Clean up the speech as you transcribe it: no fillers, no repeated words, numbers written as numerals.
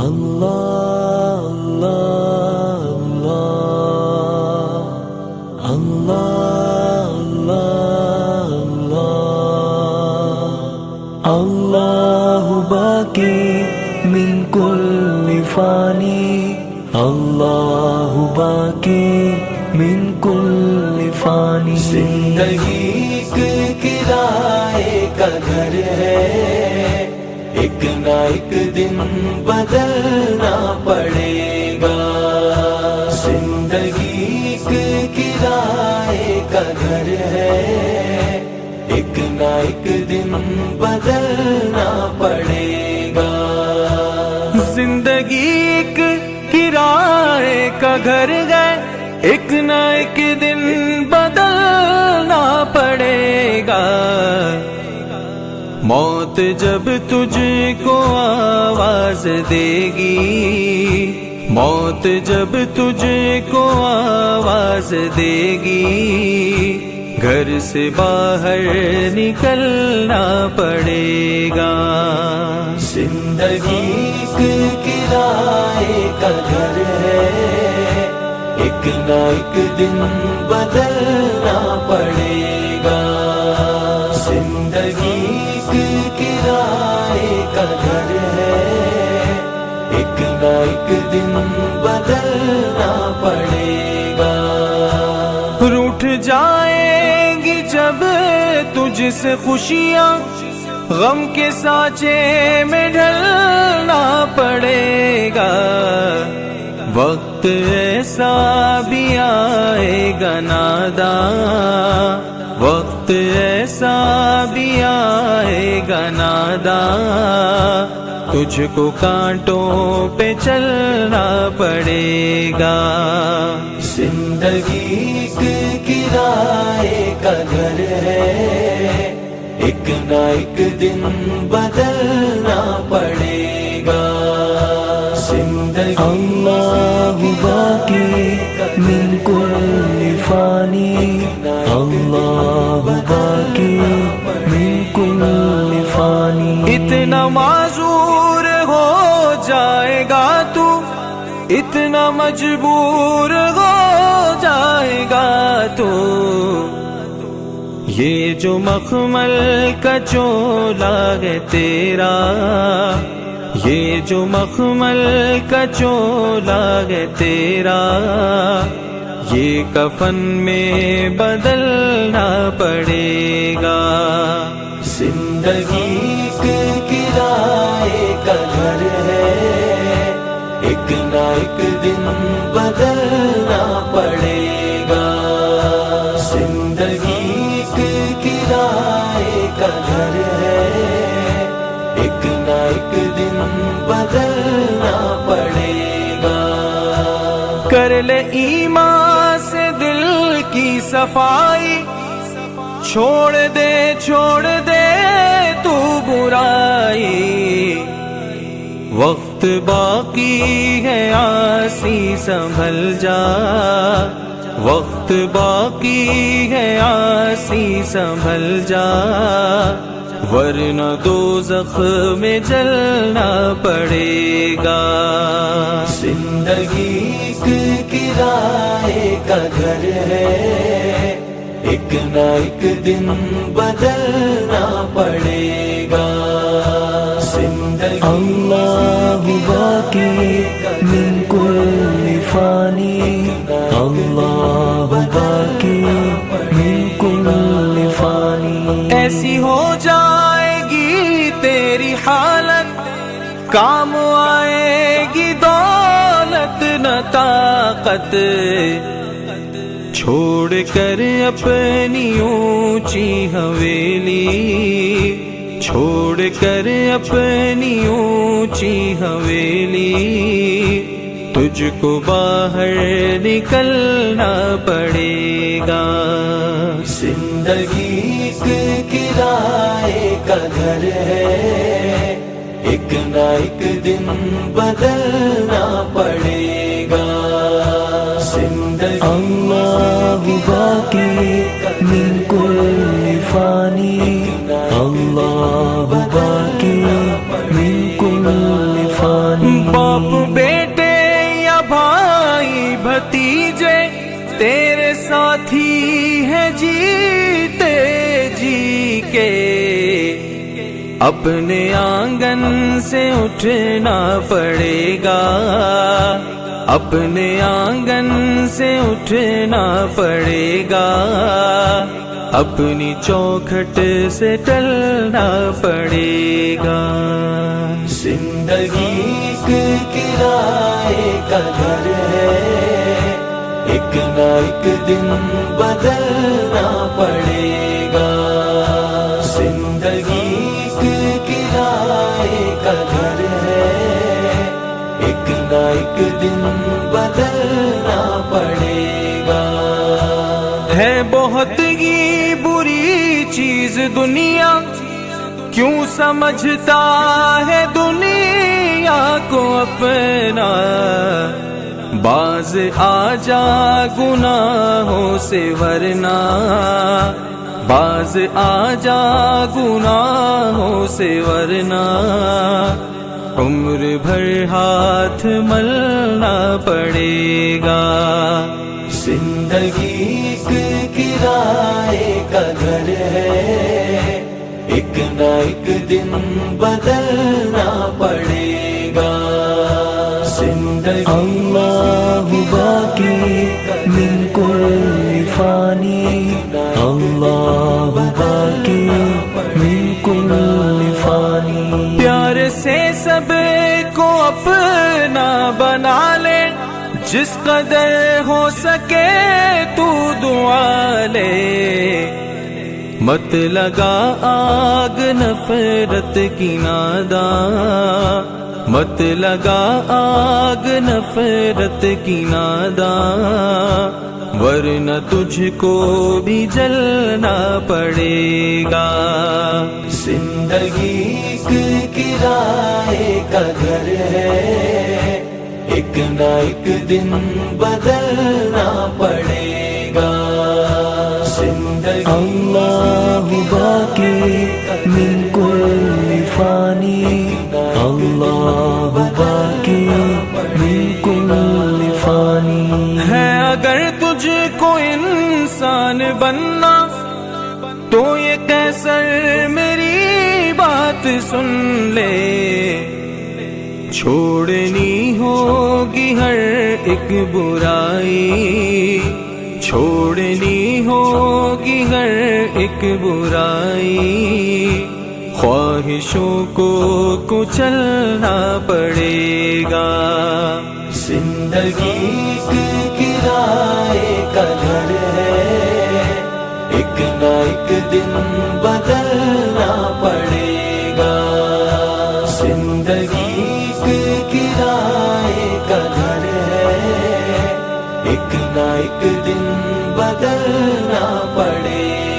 اللہ اللہ اللہ اللہ اللہ باقی من کل فانی اللہ باقی من کل فانی زندگی ایک کرائے کا گھر ہے ایک نہ ایک دن بدلنا پڑے گا زندگی ایک کرائے کا گھر ہے ایک نہ ایک دن بدلنا پڑے گا زندگی ایک کرائے کا گھر ہے ایک نہ ایک دن بدلنا پڑے گا موت جب تجھ کو آواز دے گی موت جب تجھ کو آواز دے گی گھر سے باہر نکلنا پڑے گا زندگی ایک کرائے کا گھر ہے ایک نہ ایک دن بدلنا پڑے گا زندگی ایک کرائے کا گھر ہے ایک نہ ایک دن بدلنا پڑے گا روٹھ جائیں گی جب تجھ سے خوشیاں غم کے سانچے میں ڈھلنا پڑے گا وقت ایسا بھی آئے گا ناداں وقت ایسا بھی آئے گا ناداں تجھ کو کانٹوں پہ چلنا پڑے گا زندگی ایک کرائے کا گھر ہے ایک نہ ایک دن بدلنا پڑے گا زندگی اللہ باقی من کل فانی اللہ باقی من کل فانی اتنا معذور ہو جائے گا تو اتنا مجبور ہو جائے گا تو یہ جو مخمل کا چولا ہے تیرا یہ جو مخمل کا چولا ہے تیرا یہ کفن میں بدلنا پڑے گا زندگی ایک کرائے کا گھر ہے ایک نہ ایک دن بدلنا پڑے گا زندگی ایک کرائے کا گھر ہے ایک نہ ایک دن بدلنا پڑے گا کر لے ایمان سے دل کی صفائی چھوڑ دے تو برائی وقت باقی ہے آسی سنبھل جا وقت باقی ہے آسی سنبھل جا ورنہ دوزخ میں جلنا پڑے گا زندگی ایک کرائے کا گھر ہے ایک نہ ایک دن بدلنا پڑے گا زندگی اللہ باقی من کل فانی اللہ باقی من کل فانی ایسی ہو جائے گی تیری حالت کام آئے گی دولت نہ طاقت چھوڑ کر اپنی اونچی حویلی چھوڑ کر اپنی اونچی حویلی تجھ کو باہر نکلنا پڑے گا زندگی ایک کرائے کا گھر ہے ایک نہ ایک دن بدلنا پڑے گا زندگی اللہ باقی من کل فانی اللہ باقی من کل فانی تیرے ساتھی ہیں جیتے جی کے، اپنے آنگن سے اٹھنا پڑے گا، اپنے آنگن سے اٹھنا پڑے گا، اپنی چوکھٹ سے ٹلنا پڑے گا۔ زندگی ایک کرائے کا گھر ہے، ایک نہ ایک دن بدلنا پڑے گا۔ زندگی ایک کرائے کا گھر ہے، ایک نہ ایک دن بدلنا پڑے گا۔ ہے بہت ہی بری چیز دنیا، کیوں سمجھتا ہے دنیا کو اپنا، باز آ جا گناہوں سے ورنہ، باز آ جا گناہوں سے ورنہ، عمر بھر ہاتھ ملنا پڑے گا۔ زندگی ایک کرائے کا گھر ہے، ایک نہ ایک دن بدلنا پڑے گا۔ زندگی اللہ باقی من کل فانی، اللہ باقی من کل فانی۔ پیار سے سب کو اپنا بنا لے، جس قدر ہو سکے تو دعا لے، مت لگا آگ نفرت کی ناداں، مت لگا آگ نفرت کی ناداں، ورنہ تجھ کو بھی جلنا پڑے گا۔ زندگی ایک کرائے کا گھر ہے، ایک نہ ایک دن بدلنا پڑے گا۔ زندگی اللہ باقی من کل فانی، اللہ باقی من کل فانی۔ ہے اگر تجھ کو انسان بننا تو یہ کیسر میری بات سن لے، چھوڑنی ہوگی ہر ایک برائی، چھوڑنی ہوگی ہر ایک برائی، خواہشوں کو کچلنا پڑے گا۔ زندگی ایک کرائے کا گھر ہے، ایک نہ ایک دن بدلنا پڑے گا۔ زندگی ایک کرائے کا گھر ہے، ایک نہ ایک دن بدلنا پڑے